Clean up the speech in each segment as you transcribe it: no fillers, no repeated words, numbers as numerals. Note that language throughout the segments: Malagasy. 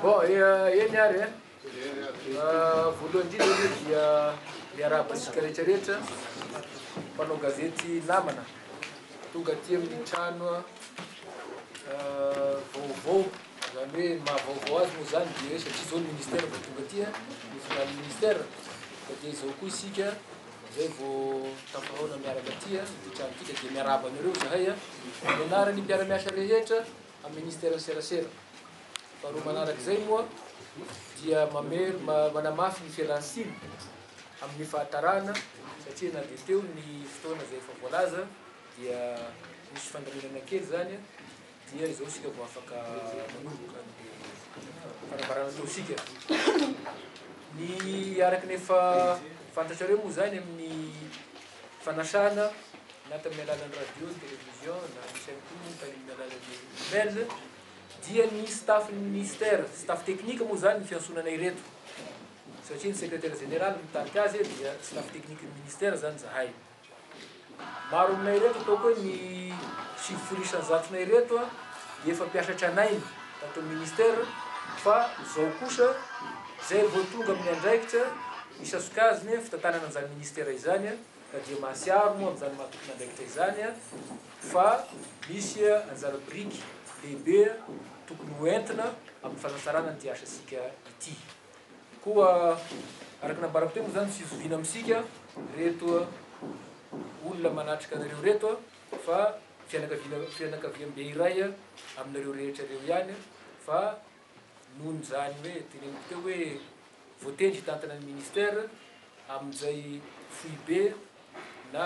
Bom, e niare voalohany indrindra dia miarahaba isika rehetrarehetra mpanao gazety namana tonga aty amin'ny trano vaovao zany hoe mahavaovao azy moa zany dia satria zao ny ministère vao tonga aty misy na ministère da dia izao koa isika zay vao tampahona miaraka aty ty trano ity dia miarahaba anareo zahay mianarany mpiara-miasa rehetra amin'ny ministère serasera. Faharoa manarak'izay moa dia manamafy ny fialan-tsiny amin'ny fahatarana satria na dia teo ny fotoana izay efa voalaza dia misy fandaminana kely zany dia izao sika vao afaka manomboka ny fanambarana ataosika. Ny araky nefa fantatrareo moa zany amin'ny fanasana na tamin'ny alalan'ny radio, télévision na misy ihany koa tamin'ny alalan'ny mail dia ny staff ministère, staff technique moa zany ny fiantsonana ireto satria ny secrétaire général mitariky azy dia staff technique ny ministère zany zahay. Maro aminay ireto ataoko hoe ny 7,7 ireto dia efa mpiasatra anainy tato ministère fa zao kosa zay vao tonga amin'ny andraikitra misy asokaziny fitantanana an'izany ministère izany ka dia mahasiaro moa amin'izany mahatokana andraikitra izany fa misy anjara briky lehibe tokony hoentina amin'ny fanasarana ny asa-sika ity. Koa araky nambarako teo moa zany fizoviana amintsika reto olona manatrika anareo reto fa fianakaviam-be iray aminareo rehetra reo ihany fa nohony zany hoe teneniko teo hoe voatendry hitantana ny ministère amin'izay foibe na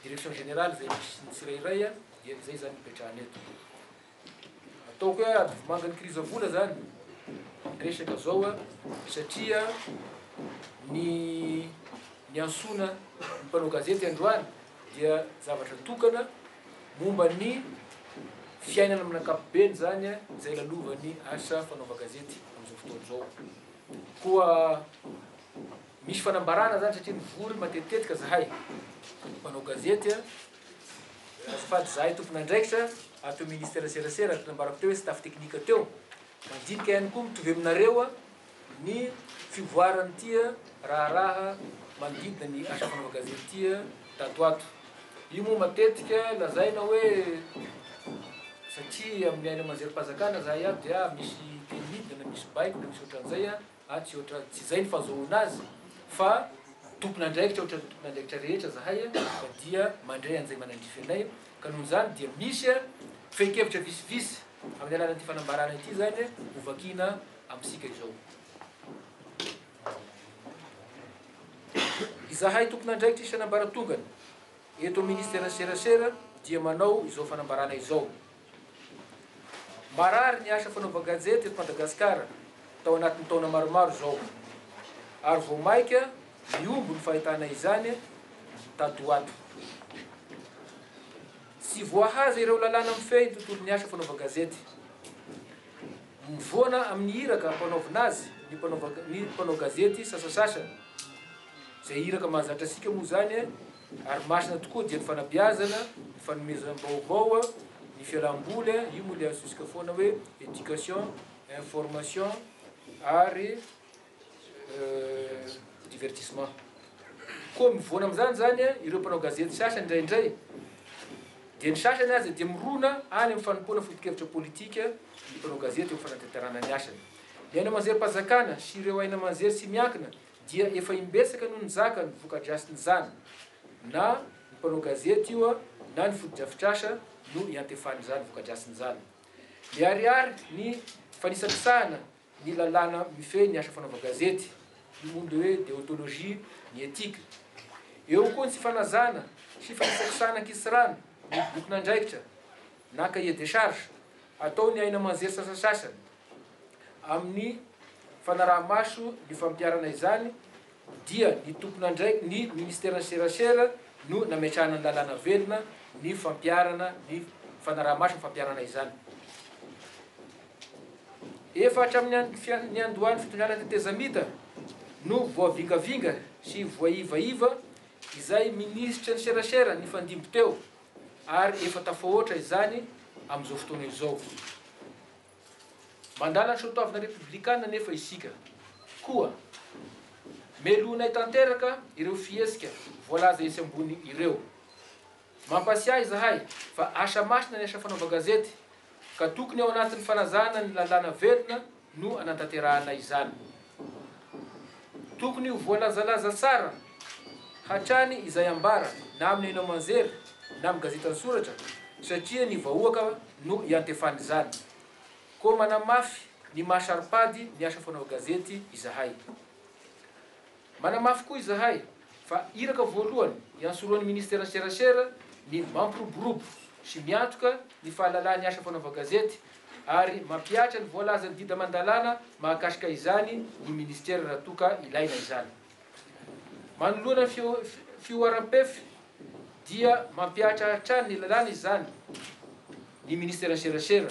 direction générale zay misy tsirairay dia zay zany mipetrahany eto. Ataoko hoe adivomanga ny kriza vola zany resaka zao satria ny ansona ny mpanao gazety androany dia zavatra tokana momba ny fiainana amin'ny ankapobeny zany zay lalovany asa fanaova gazety amin'izao fotoana zao. Koa misy fanambarana zany satria mivory matetitetika zahay mpanao gazety azafady zahay tompony andraikitra atao ministère serasera aty nambarako teo hoe staff technique teo mandinika ihany koa mitovy aminareo ny fivoarany tia raha manodidina ny asa fanaova gazety tia tatoato. Io moa matetika lazaina hoe satria amin'ny aina manjerim-pazakana zahay aby dia misy tenidina na misy baiko na misy ohatran'izay tsy ohatran tsy zay ny fahazoana azy fa tompony andraikitra ohatra tompony andraikitra rehetra zahay fa dia mandray an'izay manandrify anay ka noho zany dia misy fehi-kevitra visivisy amin'ny alalan'ity fanambarana ity zany hovakina amintsika izao. Izahay tompony andraikitra isan'ambaratongany eto ministère serasera dia manao izao fanambarana izao. Marary ny asa fanaova gazety eto Madagasikara tao anatin'ny taona maromaro zao ary vao maika miombo ny fahitana izany tatoato. Tsy voahaza ireo lalàna mifehy ny tontolo ny asa fanaova gazety. Mivoana amin'ny iraka ampanaovina azy ny mpanao gazety sasasasa zay iraka mahazatra asika moa zany ary masina tokoa dia ny fanabeazana, ny fanomezam-baovao, ny fialamboly, io moa le azontsika foana hoe éducation, information ary divertissement. Koa mivoana amin'izany zany ireo mpanao gazety sasany indraindray dia ny sasany azy dia mirona any amin'ny fanompoana foto-kevitra politika ny mpanao gazety eo fanatanterana ny asany. Ny aina manjery mpazakana sy ireo aina manjery sy miankina dia efa imbetsaka noho ny zaka ny voka-drasin'ny zany, na ny mpanao gazety io na ny foto-drafitrasa no iantefany zany voka-drasin'ny zany. Miariary ny fanisakisahana ny lalàna mifehy ny asa fanaova gazety, ny mondo hoe déontologie, ny éthique. Eo koa ny sy fanazana sy fanisakisahana ankisirana ny bokin'andraikitra na cahier de charge ataony aina manjery sasasasany amin'ny fanaraha-maso ny fampiarana izany dia ny tompon'andraikitra ny ministère serasera no nametrahana ny lalàna velona ny fampiarana ny fanaraha-maso ny fampiarana izany. Efa hatramin'ny andohan'ny fitondrana tetezamita no voavingavinga sy voaivaiva izay ministra ny serasera ny fandimby teo ary efa tafahoatra izany amin'izao fotoana izao. Mandala ny soatoavina republikana nefa isika koa melonay tanteraka ireo fiesika voalaza isy ambony ireo. Mampasiahy izahay fa asa masina ny asa fanaova gazety ka tokony ao anatin'ny fanazana ny lalàna velona no anantanterahana izany. Tokony ho voalazalaza tsara hatrany izay ambara na amin'ny aina manjery na amin'ny gazeta ny soratra satria ny vahoaka no iantefany izany. Koa manamafy ny mahasaripady ny asa fanaova gazety izahay. Manamafy koa izahay fa iraka voalohany iansoroan'ny ministère serasera ny mampiroborobo sy miantoka ny fahalalany asa fanaova gazety ary mampiatra ny voalazany dida mandalana mahakasika izany ny ministère raha toka ilaina izany. Manoloana ny fioaram-pefy dia mampiatra hatrany ny lalàna izany ny ministère serasera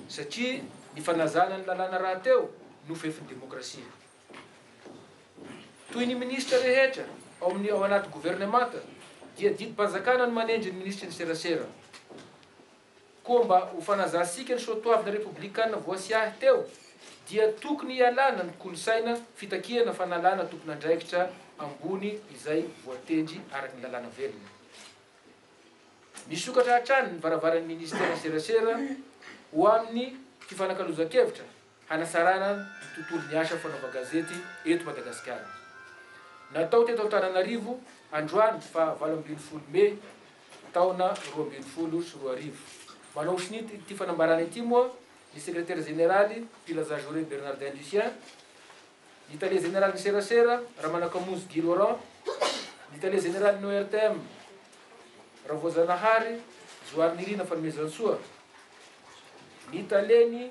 satria ny fanazana ny lalàna raha teo no fefin'ny demokrasia. Toy ny ministra rehetra ao anaty gouvernemanta dia didim-panjakana no manendry ny ministra ny serasera. Koa mba ho fanazasika ny soatoavina republikana voasiahy teo dia tokony ialana ny kolosaina fitakiana fanalana tompon'andraikitra ambony izay voatendry araky ny lalàna velona. Misokatra hatrany ny varavaran'ny ministère serasera ho amin'ny fifanakaloza-kevitra hanasarana ny tontolon'ny asa fanaova gazety eto Madagasikara. Natao teto Antananarivo androany fa 27 Mey taona 2024. Manao sinity ity fanambarana ity moa ny secrétaire général Pilaza Joré Bernardin Lucien, ny talier général ny serasera Ramanakamozy Guy Laurent, ny talier général ny ORTM Ravozanahary Zoary Nirina Fanomezansoa, ny taleny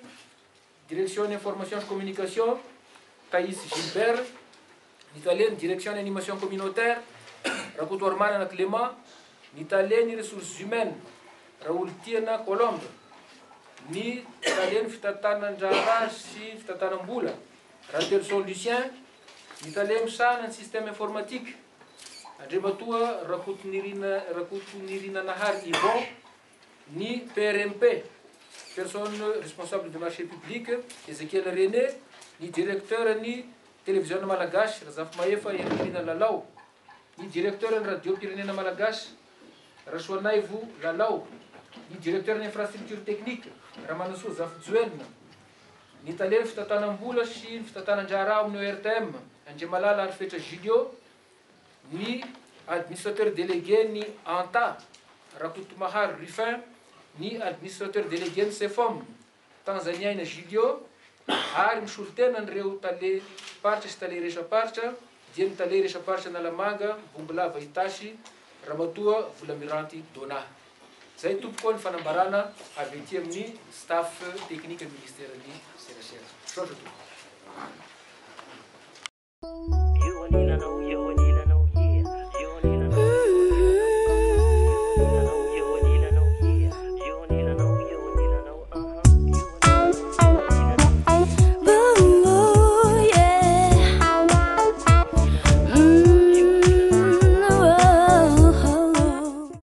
direction d'information et communication Thaïs Gilbert, ny taleny direction d'animation communautaire Rakoto Manana Clément, ny taleny ressources humaines Raoul Tiana Colombe, ny taleny fitantanandraha sy fitantanam-bola Rantelson Lucien, ny taleny misana ny système informatique Andrematoa Rakoto Nirina Nahary Yvon, ny PRMP personne responsable du marché public Ezekiel René, ny directeur ny télévision malagasy Razafy Maefa Henrina Lalao, ny directeur ny radio pirenena malagasy Rasoanaivo Lalao, ny directeur ny infrastructure technique Ramanasoa Zafy-Joelina, ny taleny fitantanam-bola sy ny fitantanan-draharaha amin'ny ORTM Andriamalala Arifetra Julio, ny administrateur délégué ny ANTA Rakotomahary Rufin, ny administrateur délégué ny CEFOM Tanzaniaina Julio, ary misolotena nireo tale paritra sy tale resaparitra dia ny tale resaparitra Nalamanga Bombolava Itasy Ramatoa Volamiranty Dona. Zay tompokoa ny fanambarana avy ety amin'ny staff technique ministère ny serasera.